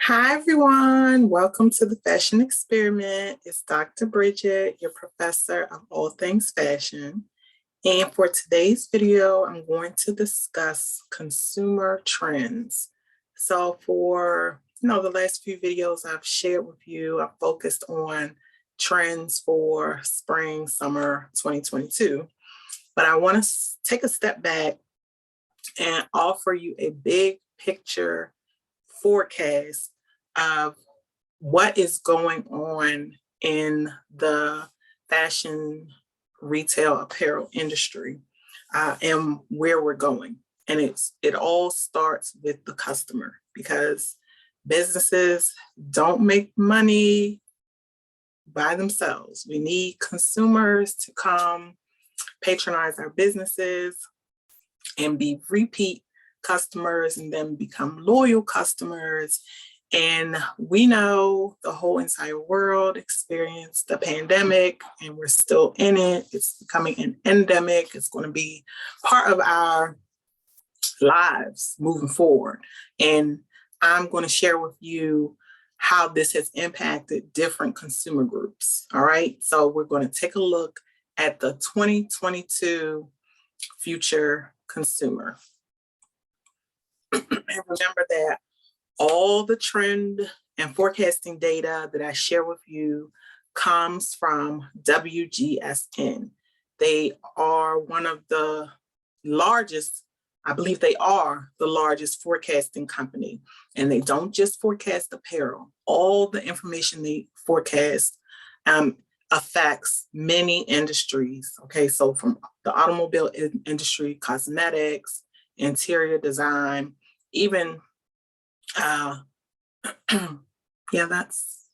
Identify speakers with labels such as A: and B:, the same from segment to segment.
A: Hi, everyone. Welcome to the Fashion Experiment. It's Dr. Bridget, your professor of all things fashion. And for today's video, I'm going to discuss consumer trends. So for the last few videos I've shared with you, I've focused on trends for spring, summer 2022. But I want to take a step back and offer you a big picture forecast of what is going on in the fashion, retail, apparel industry and where we're going. And it all starts with the customer, because businesses don't make money by themselves. We need consumers to come patronize our businesses and be repeat customers and then become loyal customers. And we know the whole entire world experienced the pandemic, and we're still in it. It's becoming an endemic. It's going to be part of our lives moving forward. And I'm going to share with you how this has impacted different consumer groups. All right. So we're going to take a look at the 2022 future consumer. And remember that all the trend and forecasting data that I share with you comes from WGSN. They are one of the largest, I believe they are the largest forecasting company. And they don't just forecast apparel. All the information they forecast affects many industries. Okay, so from the automobile industry, cosmetics, interior design, even yeah, that's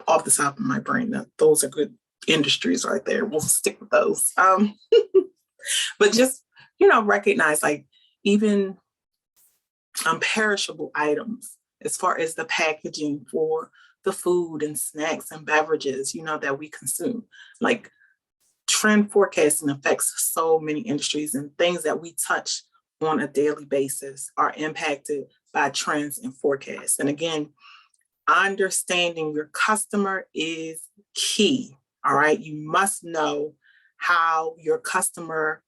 A: off the top of my brain. Those are good industries right there. We'll stick with those. But just, recognize like even perishable items as far as the packaging for the food and snacks and beverages, that we consume. Like trend forecasting affects so many industries, and things that we touch on a daily basis are impacted by trends and forecasts. And again, understanding your customer is key. All right. You must know how your customer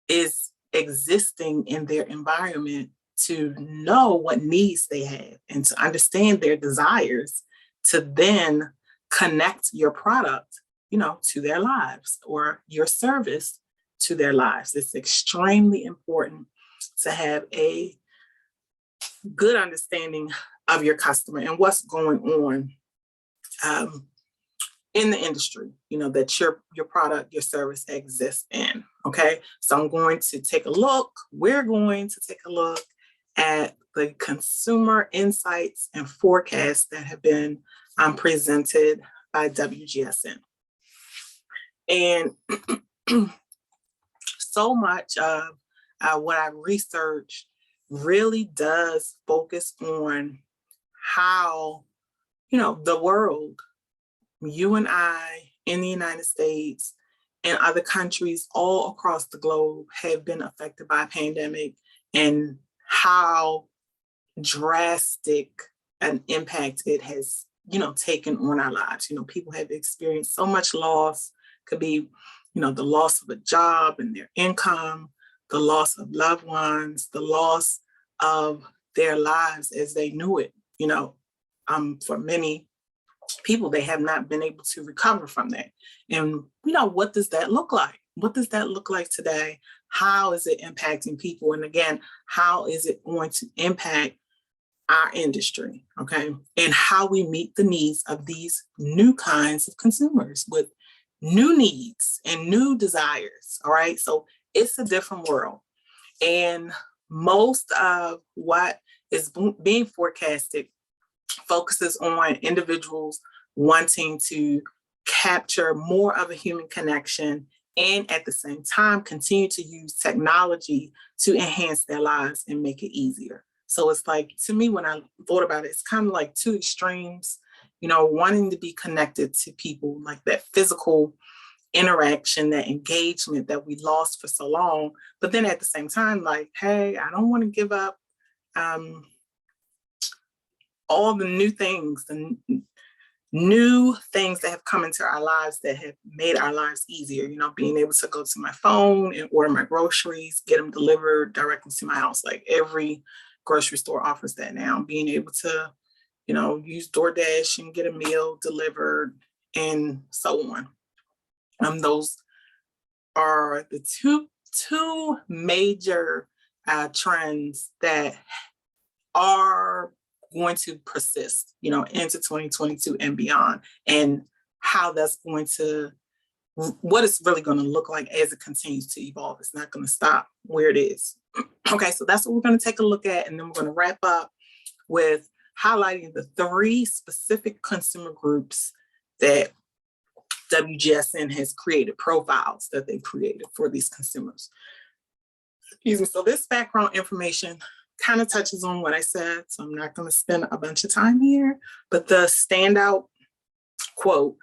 A: is existing in their environment to know what needs they have and to understand their desires, to then connect your product, to their lives, or your service to their lives. It's extremely important to have a good understanding of your customer and what's going on in the industry, that your product, your service exists in. Okay, so we're going to take a look at the consumer insights and forecasts that have been presented by WGSN. And so much of what I researched really does focus on how, the world, you and I in the United States and other countries all across the globe have been affected by a pandemic, and how drastic an impact it has, taken on our lives. People have experienced so much loss. Could be, the loss of a job and their income, the loss of loved ones, the loss of their lives as they knew it. For many people, they have not been able to recover from that. And, what does that look like? What does that look like today? How is it impacting people? And again, how is it going to impact our industry? Okay. And how we meet the needs of these new kinds of consumers with new needs and new desires. All right. So it's a different world. And most of what is being forecasted focuses on individuals wanting to capture more of a human connection, and at the same time continue to use technology to enhance their lives and make it easier. So it's like, to me, when I thought about it, it's kind of like two extremes, wanting to be connected to people, like that physical interaction, that engagement that we lost for so long. But then at the same time, like, hey, I don't want to give up all the new things, new things that have come into our lives that have made our lives easier, being able to go to my phone and order my groceries, get them delivered directly to my house. Like every grocery store offers that now, being able to, use DoorDash and get a meal delivered and so on. Those are the two major trends that are going to persist, into 2022 and beyond, and how that's what it's really going to look like as it continues to evolve. It's not going to stop where it is. Okay, so that's what we're going to take a look at, and then we're going to wrap up with highlighting the 3 specific consumer groups that WGSN has created, profiles that they created for these consumers. Excuse me. So this background information kind of touches on what I said, so I'm not going to spend a bunch of time here, but the standout quote,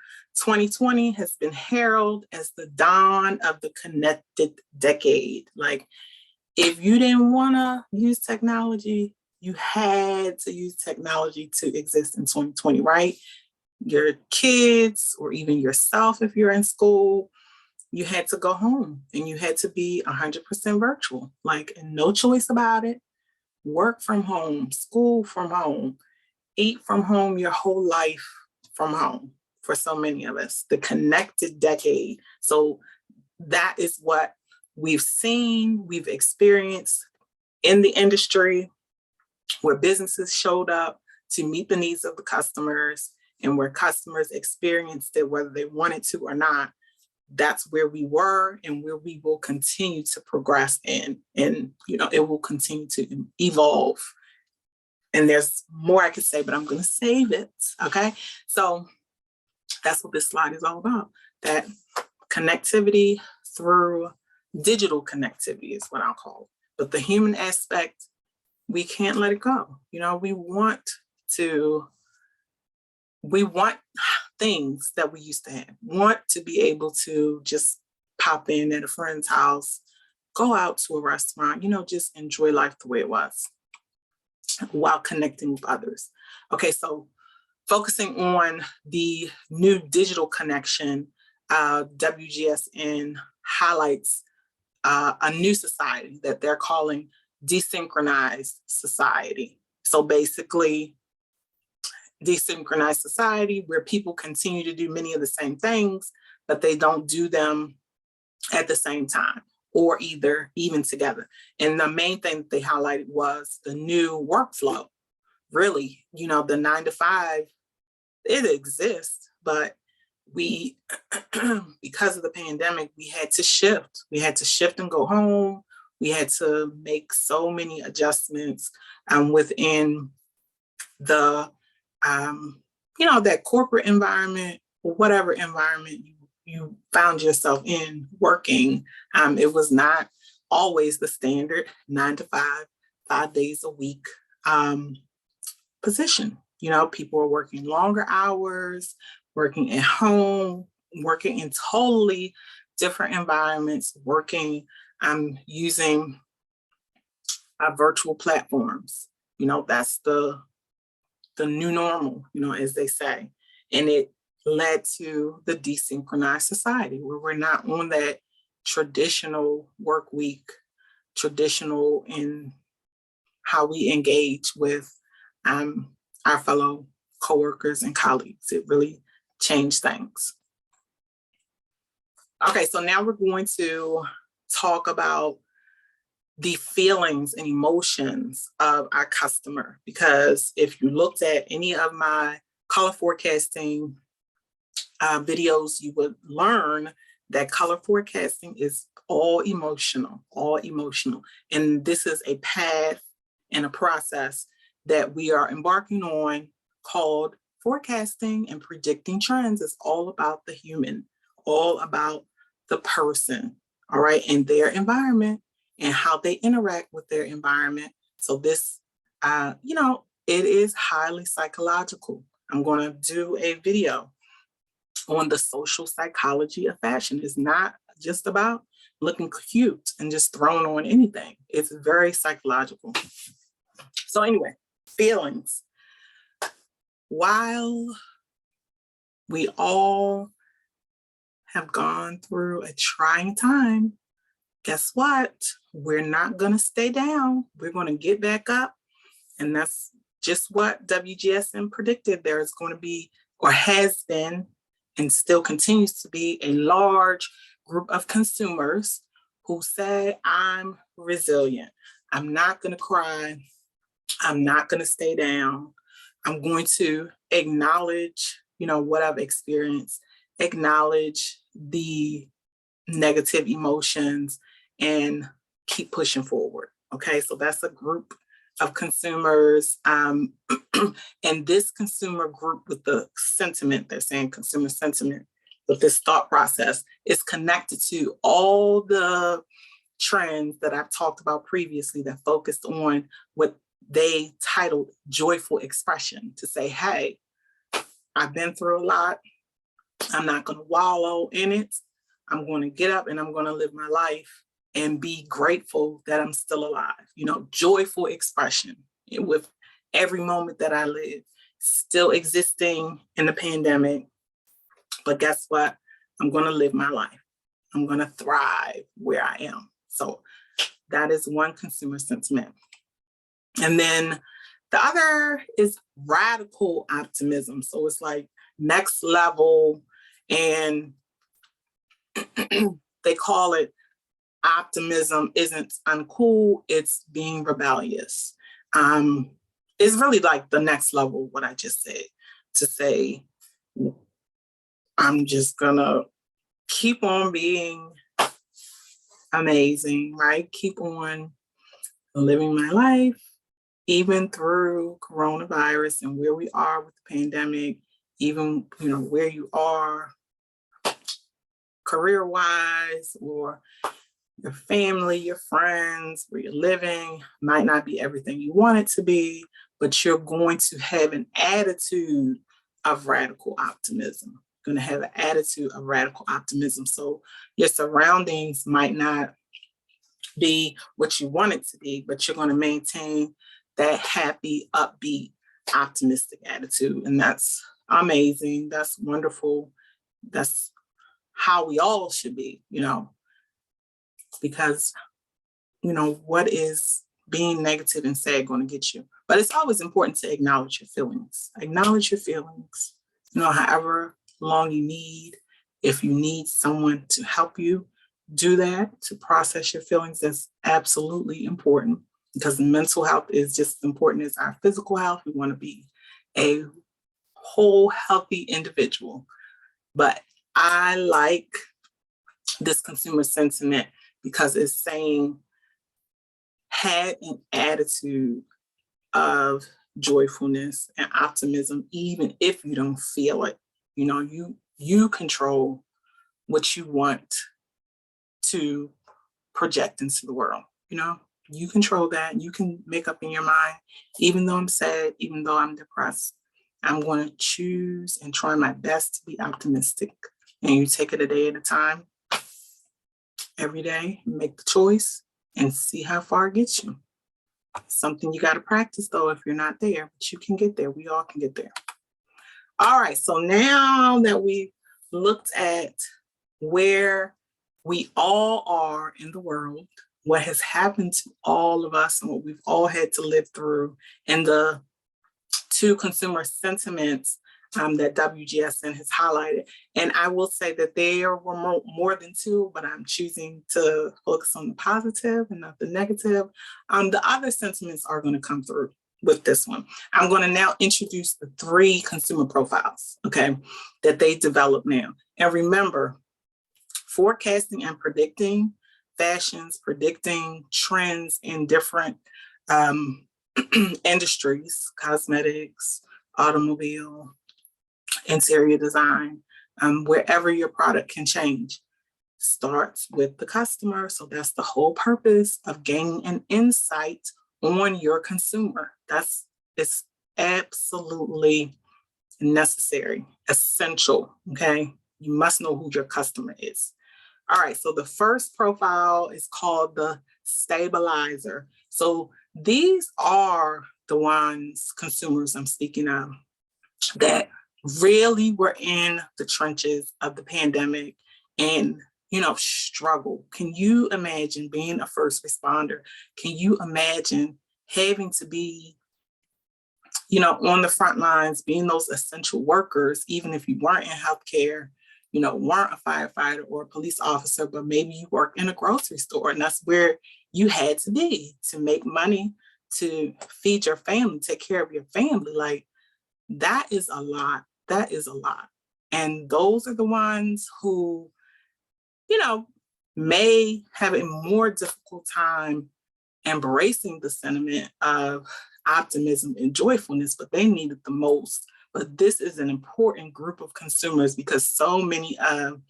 A: 2020 has been heralded as the dawn of the connected decade. Like, if you didn't want to use technology, you had to use technology to exist in 2020, right? Your kids, or even yourself, if you're in school, you had to go home and you had to be 100% virtual, like, and no choice about it. Work from home, school from home, eat from home, your whole life from home for so many of us, the connected decade. So that is what we've seen, we've experienced in the industry, where businesses showed up to meet the needs of the customers, and where customers experienced it, whether they wanted to or not. That's where we were and where we will continue to progress in. And, it will continue to evolve. And there's more I could say, but I'm going to save it. Okay. So that's what this slide is all about. That connectivity through digital connectivity is what I'll call it. But the human aspect, we can't let it go. We want things that we used to have, want to be able to just pop in at a friend's house, go out to a restaurant, just enjoy life the way it was while connecting with others. Okay, so focusing on the new digital connection, WGSN highlights a new society that they're calling desynchronized society. So basically, desynchronized society, where people continue to do many of the same things, but they don't do them at the same time or even together. And the main thing that they highlighted was the new workflow. Really, the 9-to-5, it exists, but we, because of the pandemic, we had to shift. We had to shift and go home. We had to make so many adjustments within the that corporate environment, or whatever environment you found yourself in working. It was not always the standard 9-to-5, 5 days a week position. People are working longer hours, working at home, working in totally different environments, working using virtual platforms. That's the new normal, as they say. And it led to the desynchronized society, where we're not on that traditional work week, traditional in how we engage with our fellow coworkers and colleagues. It really changed things. Okay, so now we're going to talk about the feelings and emotions of our customer, because if you looked at any of my color forecasting videos, you would learn that color forecasting is all emotional. And this is a path and a process that we are embarking on called forecasting and predicting trends. It's all about the human, all about the person, all right, and their environment and how they interact with their environment. So this, it is highly psychological. I'm going to do a video on the social psychology of fashion. It's not just about looking cute and just throwing on anything. It's very psychological. So anyway, feelings. while we all have gone through a trying time, guess what? We're not going to stay down. We're going to get back up. And that's just what WGSN predicted. There's going to be, or has been, and still continues to be, a large group of consumers who say, I'm resilient. I'm not going to cry. I'm not going to stay down. I'm going to acknowledge, what I've experienced, acknowledge the negative emotions, and keep pushing forward. Okay, so that's a group of consumers. And this consumer group, with the sentiment, they're saying consumer sentiment, with this thought process, is connected to all the trends that I've talked about previously that focused on what they titled joyful expression, to say, hey, I've been through a lot. I'm not going to wallow in it. I'm going to get up and I'm going to live my life and be grateful that I'm still alive. Joyful expression with every moment that I live, still existing in the pandemic. But guess what? I'm going to live my life. I'm going to thrive where I am. So that is one consumer sentiment. And then the other is radical optimism. So it's like next level, and they call it optimism isn't uncool, it's being rebellious. It's really like the next level, what I just said, to say, I'm just gonna keep on being amazing, right? Keep on living my life, even through coronavirus and where we are with the pandemic, even, where you are career-wise, or your family, your friends, where you're living might not be everything you want it to be, but you're going to have an attitude of radical optimism. Going to have an attitude of radical optimism. So your surroundings might not be what you want it to be, but you're going to maintain that happy, upbeat, optimistic attitude. And that's amazing. That's wonderful. That's how we all should be, because, what is being negative and sad going to get you? But it's always important to acknowledge your feelings. Acknowledge your feelings, however long you need. If you need someone to help you do that, to process your feelings, that's absolutely important, because mental health is just as important as our physical health. We want to be a whole, healthy individual. But I like this consumer sentiment because it's saying, have an attitude of joyfulness and optimism, even if you don't feel it. You control what you want to project into the world. You control that. You can make up in your mind, even though I'm sad, even though I'm depressed, I'm going to choose and try my best to be optimistic. And you take it a day at a time, every day, make the choice and see how far it gets you. It's something you got to practice, though, if you're not there, but you can get there. We all can get there. All right, so now that we looked at where we all are in the world, what has happened to all of us and what we've all had to live through, and the two consumer sentiments that WGSN has highlighted. And I will say that there were more than two, but I'm choosing to focus on the positive and not the negative. The other sentiments are going to come through with this one. I'm going to now introduce the three consumer profiles, okay, that they develop now. And remember, forecasting and predicting fashions, predicting trends in different industries, cosmetics, automobile, interior design, wherever your product can change, starts with the customer. So that's the whole purpose of gaining an insight on your consumer. It's absolutely necessary, essential, okay? You must know who your customer is. All right, so the first profile is called the stabilizer. So these are the ones, consumers I'm speaking of, that really were in the trenches of the pandemic and, struggle. Can you imagine being a first responder? Can you imagine having to be, on the front lines, being those essential workers, even if you weren't in healthcare, weren't a firefighter or a police officer, but maybe you work in a grocery store and that's where you had to be to make money, to feed your family, take care of your family. Like, that is a lot. That is a lot. And those are the ones who, may have a more difficult time embracing the sentiment of optimism and joyfulness, but they need it the most. But this is an important group of consumers because so many of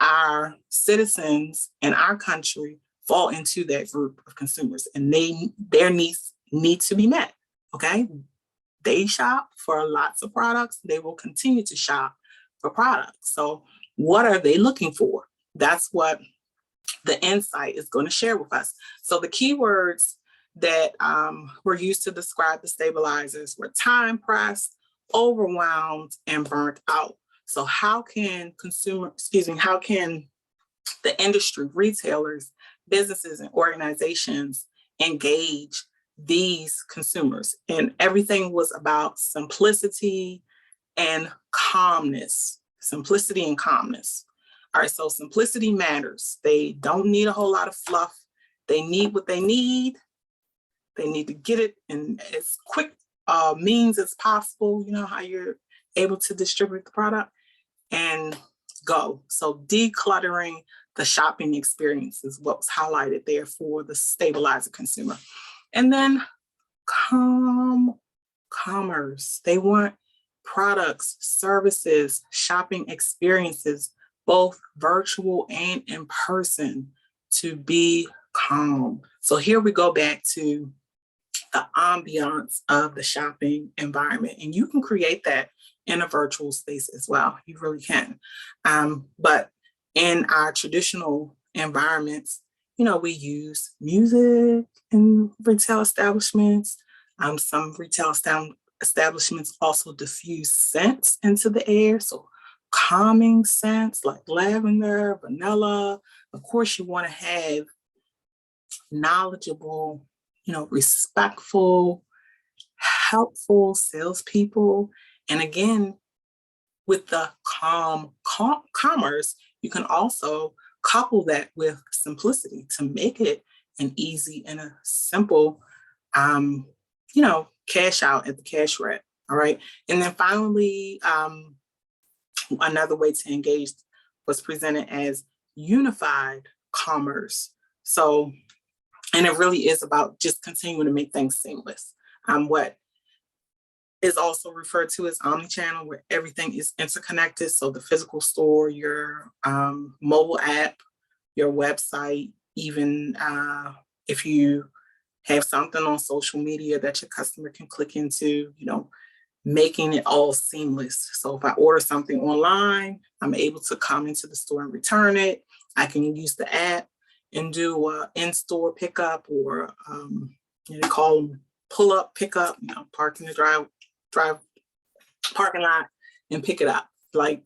A: our citizens in our country fall into that group of consumers, and their needs need to be met. Okay, they shop for lots of products. They will continue to shop for products. So, what are they looking for? That's what the insight is going to share with us. So the keywords that were used to describe the stabilizers were time pressed, overwhelmed, and burnt out. So how can how can the industry, retailers, businesses, and organizations engage these consumers? And everything was about simplicity and calmness. Simplicity and calmness. All right, so simplicity matters. They don't need a whole lot of fluff. They need what they need. They need to get it in as quick means as possible. You know how you're able to distribute the product and go. So decluttering the shopping experience is what was highlighted there for the stabilizer consumer. And then commerce. They want products, services, shopping experiences, both virtual and in person, to be calm. So here we go back to the ambiance of the shopping environment. And you can create that in a virtual space as well. You really can. But in our traditional environments, we use music in retail establishments. Some retail establishments also diffuse scents into the air. So calming scents like lavender, vanilla. Of course, you want to have knowledgeable, respectful, helpful salespeople. And again, with the commerce, you can also couple that with simplicity to make it an easy and a simple, cash out at the cash wrap. All right. And then finally, another way to engage was presented as unified commerce. So, and it really is about just continuing to make things seamless. What is also referred to as omnichannel, where everything is interconnected. So the physical store, your mobile app, your website, even if you have something on social media that your customer can click into, making it all seamless. So if I order something online, I'm able to come into the store and return it. I can use the app and do in-store pickup, or they call them pull-up pickup, park in the drive parking lot and pick it up. Like,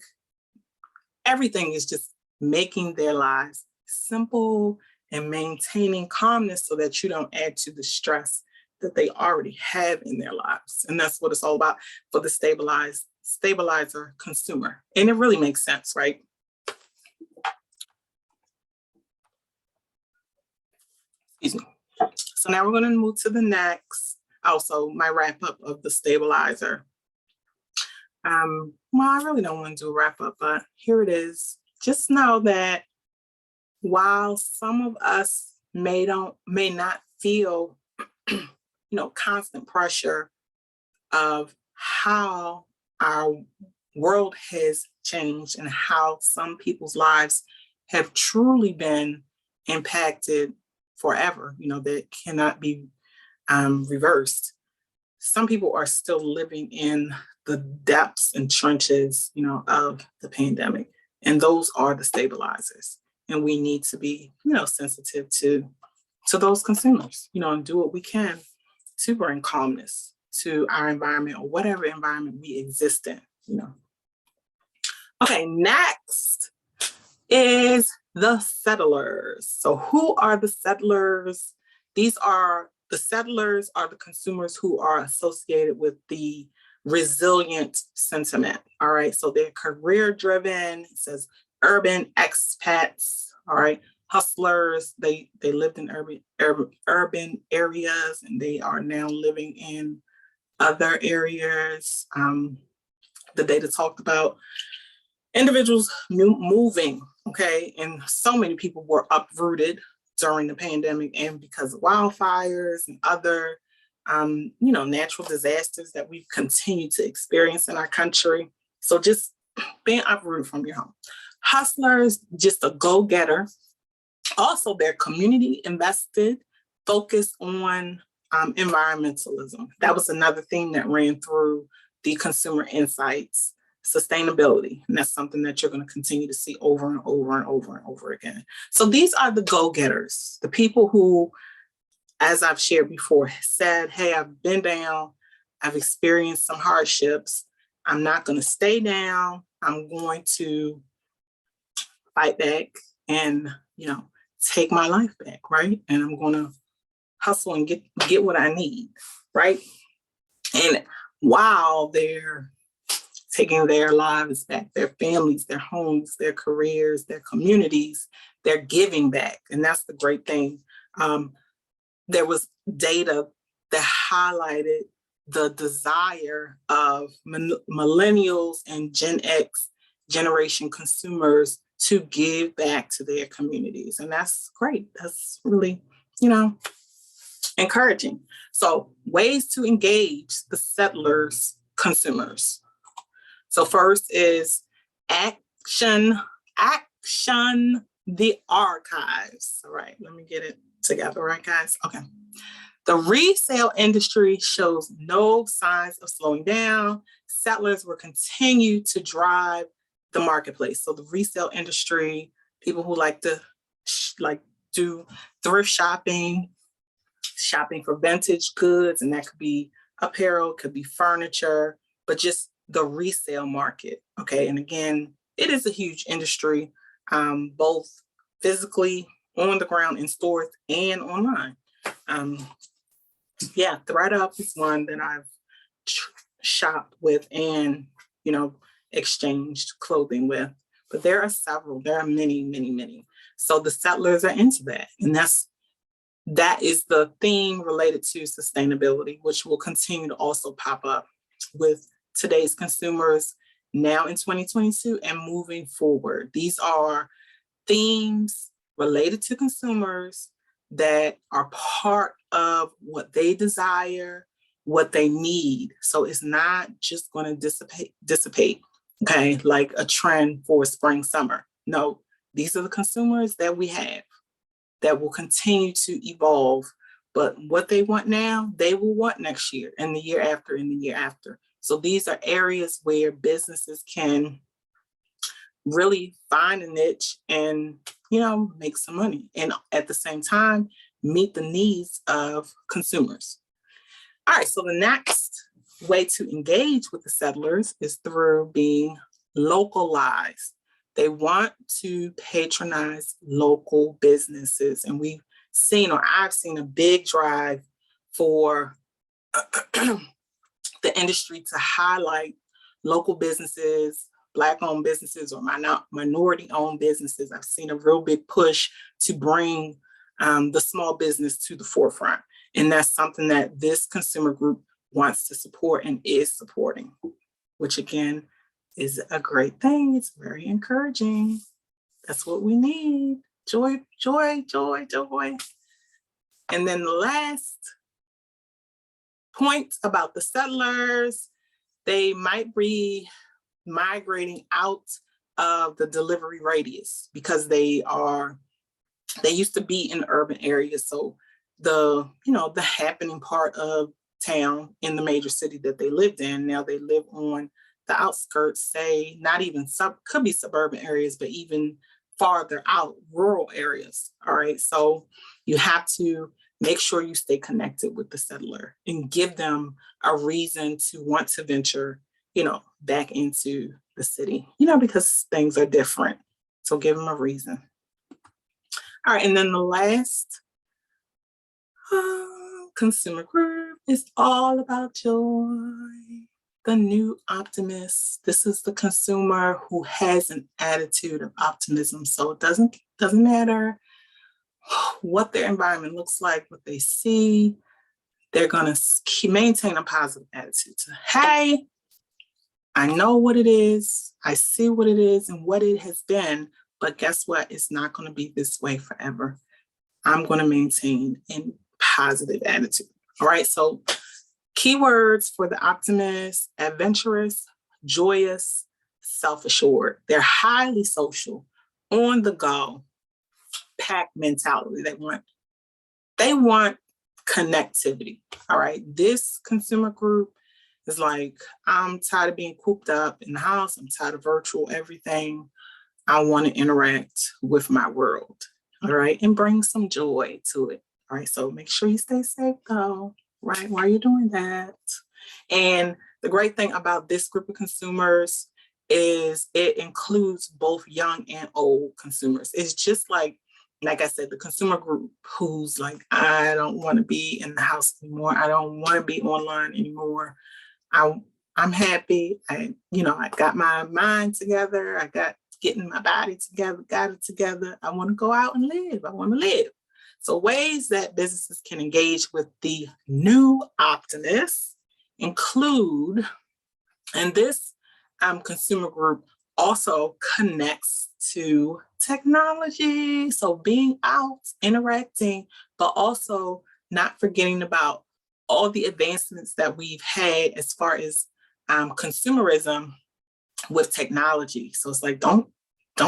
A: everything is just making their lives simple and maintaining calmness so that you don't add to the stress that they already have in their lives. And that's what it's all about for the stabilizer consumer. And it really makes sense, right? Excuse me. So now we're going to move to the next, also my wrap up of the stabilizer. Well, I really don't want to do a wrap up, but here it is. Just know that while some of us may not feel constant pressure of how our world has changed and how some people's lives have truly been impacted forever, that cannot be reversed. Some people are still living in the depths and trenches, of the pandemic. And those are the stabilizers. And we need to be, sensitive to those consumers, and do what we can to bring calmness to our environment or whatever environment we exist in, Okay, next is the settlers. So who are the settlers? The settlers are the consumers who are associated with the resilient sentiment. All right, so they're career driven. It says urban expats. All right, hustlers. They lived in urban areas and they are now living in other areas. The data talked about individuals moving, okay, and so many people were uprooted during the pandemic and because of wildfires and other, natural disasters that we've continued to experience in our country. So just being uprooted from your home. Hustlers, just a go-getter. Also, they're community invested, focused on environmentalism. That was another theme that ran through the consumer insights. Sustainability, and that's something that you're going to continue to see over and over and over and over again. So these are the go-getters, the people who, as I've shared before, said, hey, I've been down, I've experienced some hardships, I'm not going to stay down, I'm going to fight back and, take my life back, right? And I'm going to hustle and get what I need, right? And while they're taking their lives back, their families, their homes, their careers, their communities, they're giving back. And that's the great thing. There was data that highlighted the desire of millennials and Gen X generation consumers to give back to their communities. And that's great. That's really, encouraging. So ways to engage the settlers consumers. So first is action the archives. All right, let me get it together, right, guys? Okay. The resale industry shows no signs of slowing down. Settlers will continue to drive the marketplace. So the resale industry, people who like to do thrift shopping for vintage goods, and that could be apparel, could be furniture, but just the resale market. Okay. And again, it is a huge industry, both physically on the ground in stores and online. ThredUp is one that I've shopped with and, exchanged clothing with, but there are several, there are many, many, many. So the settlers are into that. And that is the theme related to sustainability, which will continue to also pop up with today's consumers now in 2022 and moving forward. These are themes related to consumers that are part of what they desire, what they need. So it's not just going to dissipate, okay, like a trend for spring, summer. No, these are the consumers that we have that will continue to evolve. But what they want now, they will want next year and the year after and the year after. So these are areas where businesses can really find a niche and, make some money. And at the same time, meet the needs of consumers. All right, so the next way to engage with the settlers is through being localized. They want to patronize local businesses. And I've seen a big drive for the industry to highlight local businesses, Black-owned businesses, or minority-owned businesses. I've seen a real big push to bring the small business to the forefront. And that's something that this consumer group wants to support and is supporting, which again is a great thing. It's very encouraging. That's what we need. Joy, joy, joy, joy. And then the last point about the settlers, they might be migrating out of the delivery radius because they used to be in urban areas. So the happening part of town in the major city that they lived in, now they live on the outskirts, say not even could be suburban areas, but even farther out, rural areas. All right. So you have to make sure you stay connected with the settler and give them a reason to want to venture, back into the city, because things are different. So give them a reason. All right, and then the last consumer group is all about joy. The new optimist. This is the consumer who has an attitude of optimism. So it doesn't matter what their environment looks like, what they see. They're going to maintain a positive attitude. So, hey, I know what it is. I see what it is and what it has been. But guess what? It's not going to be this way forever. I'm going to maintain a positive attitude. All right. So keywords for the optimist: adventurous, joyous, self-assured. They're highly social, on the go, pack mentality. They want connectivity. All right. This consumer group is like, I'm tired of being cooped up in the house. I'm tired of virtual everything. I want to interact with my world. All right. And bring some joy to it. All right. So make sure you stay safe though, right? While you're doing that. And the great thing about this group of consumers is it includes both young and old consumers. It's just like I said, the consumer group who's like, I don't want to be in the house anymore. I don't want to be online anymore. I'm happy. I got my mind together. I got getting my body together, got it together. I want to go out and live. I want to live. So ways that businesses can engage with the new optimists include, and this consumer group also connects to technology. So being out, interacting, but also not forgetting about all the advancements that we've had as far as consumerism with technology. So it's like, don't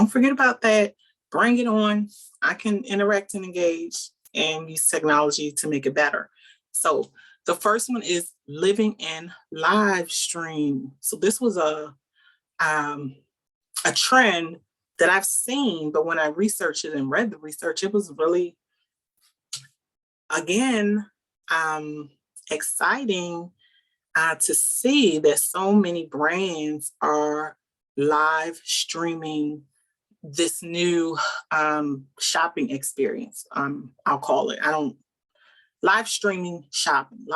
A: forget about that. Bring it on. I can interact and engage and use technology to make it better. So the first one is living in live stream. So this was a trend that I've seen, but when I researched it and read the research, it was really, again, exciting to see that so many brands are live streaming this new shopping experience. I'll call it. Live stream shopping.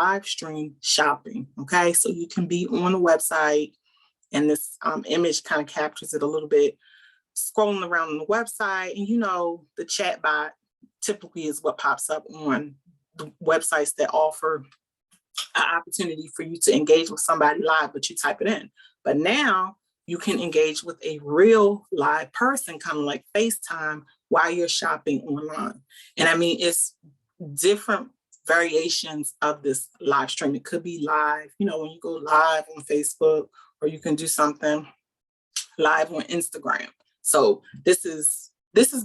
A: Okay. So you can be on a website and this image kind of captures it a little bit, scrolling around on the website, and the chat bot typically is what pops up on the websites that offer an opportunity for you to engage with somebody live, but you type it in. But now you can engage with a real live person, kind of like FaceTime, while you're shopping online. And I mean, it's different variations of this live stream. It could be live, when you go live on Facebook, or you can do something live on Instagram. So this is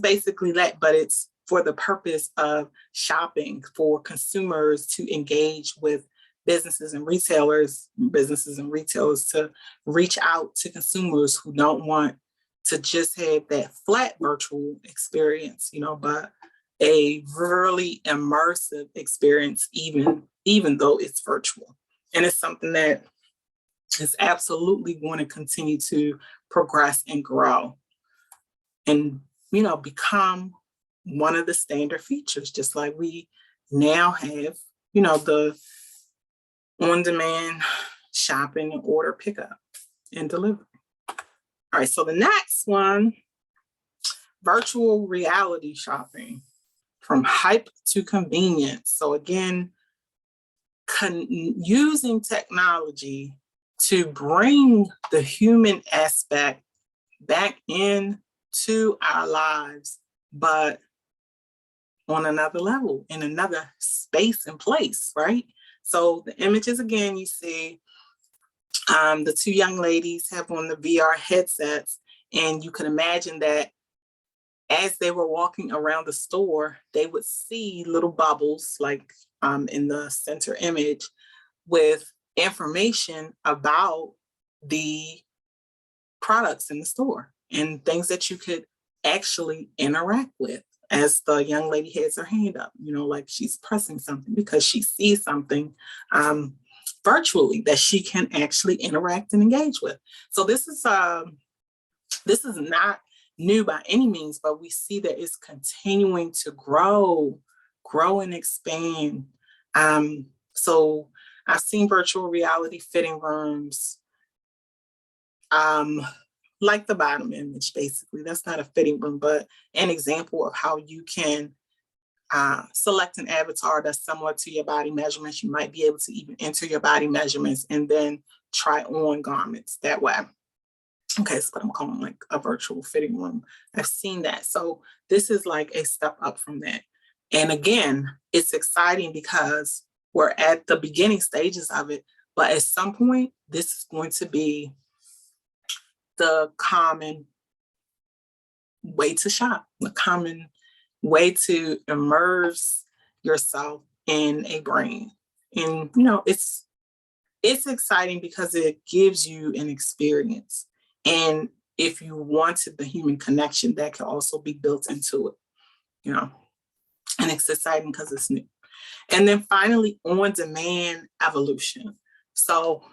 A: basically that, but it's for the purpose of shopping, for consumers to engage with businesses and retailers to reach out to consumers who don't want to just have that flat virtual experience, but a really immersive experience, even though it's virtual. And it's something that is absolutely going to continue to progress and grow and, become one of the standard features, just like we now have, the on-demand shopping and order pickup and delivery. All right, so the next one, virtual reality shopping, from hype to convenience. So again, using technology to bring the human aspect back into our lives, but on another level, in another space and place, right? So the images, again, you see the two young ladies have on the VR headsets, and you can imagine that as they were walking around the store, they would see little bubbles, like in the center image, with information about the products in the store and things that you could actually interact with as the young lady has her hand up, like she's pressing something because she sees something virtually that she can actually interact and engage with. So this is not new by any means, but we see that it's continuing to grow and expand. So I've seen virtual reality fitting rooms, like the bottom image, basically. That's not a fitting room, but an example of how you can select an avatar that's similar to your body measurements. You might be able to even enter your body measurements and then try on garments that way. Okay, so what I'm calling like a virtual fitting room. I've seen that. So this is like a step up from that. And again, it's exciting because we're at the beginning stages of it, but at some point, this is going to be the common way to shop, the common way to immerse yourself in a brand. And it's exciting because it gives you an experience. And if you wanted the human connection, that can also be built into it, and it's exciting because it's new. And then finally, on-demand evolution. So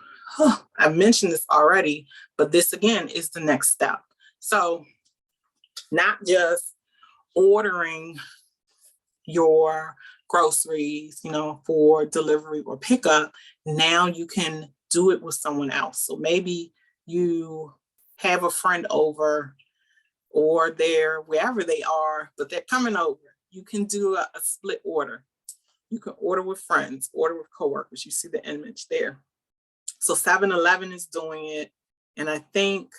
A: I mentioned this already, but this again is the next step. So not just ordering your groceries, for delivery or pickup. Now you can do it with someone else. So maybe you have a friend over, or they're wherever they are, but they're coming over. You can do a split order. You can order with friends, order with coworkers. You see the image there. So 7-Eleven is doing it. And I think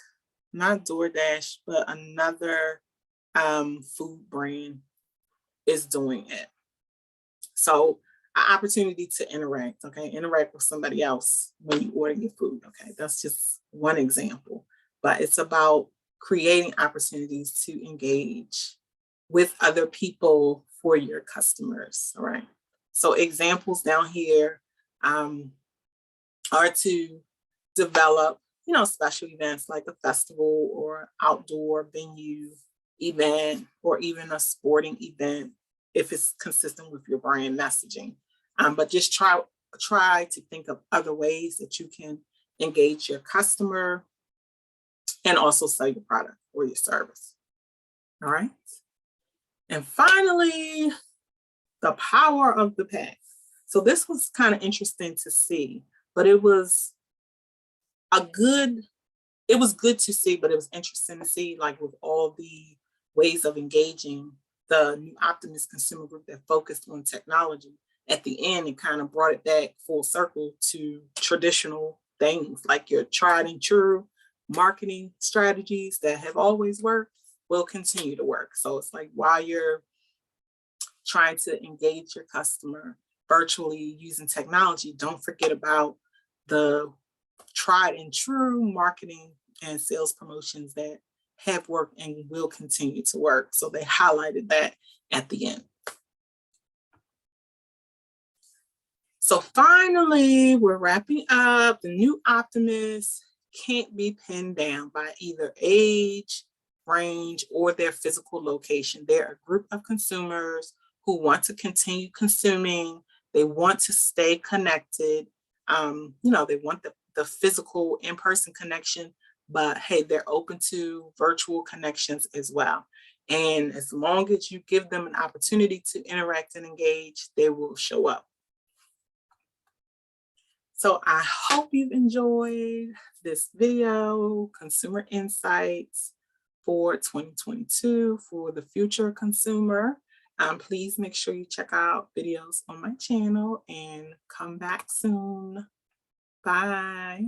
A: not DoorDash, but another food brand is doing it. So an opportunity to interact with somebody else when you order your food. Okay, that's just one example, but it's about creating opportunities to engage with other people for your customers. All right. So examples down here are to develop, special events like a festival or outdoor venue event, or even a sporting event if it's consistent with your brand messaging. But just try to think of other ways that you can engage your customer and also sell your product or your service. All right. And finally, the power of the pack. So this was kind of interesting to see, but it was good to see, but it was interesting to see, like, with all the ways of engaging the new Optimist consumer group that focused on technology. At the end, it kind of brought it back full circle to traditional things like your tried and true marketing strategies that have always worked will continue to work. So it's like, while you're trying to engage your customer virtually using technology, don't forget about the tried and true marketing and sales promotions that have worked and will continue to work. So they highlighted that at the end. So finally, we're wrapping up. The new optimists can't be pinned down by either age, range, or their physical location. They're a group of consumers who want to continue consuming. They want to stay connected. They want the physical in-person connection, but hey, they're open to virtual connections as well. And as long as you give them an opportunity to interact and engage, they will show up. So I hope you've enjoyed this video, Consumer Insights for 2022 for the future consumer. Please make sure you check out videos on my channel and come back soon. Bye.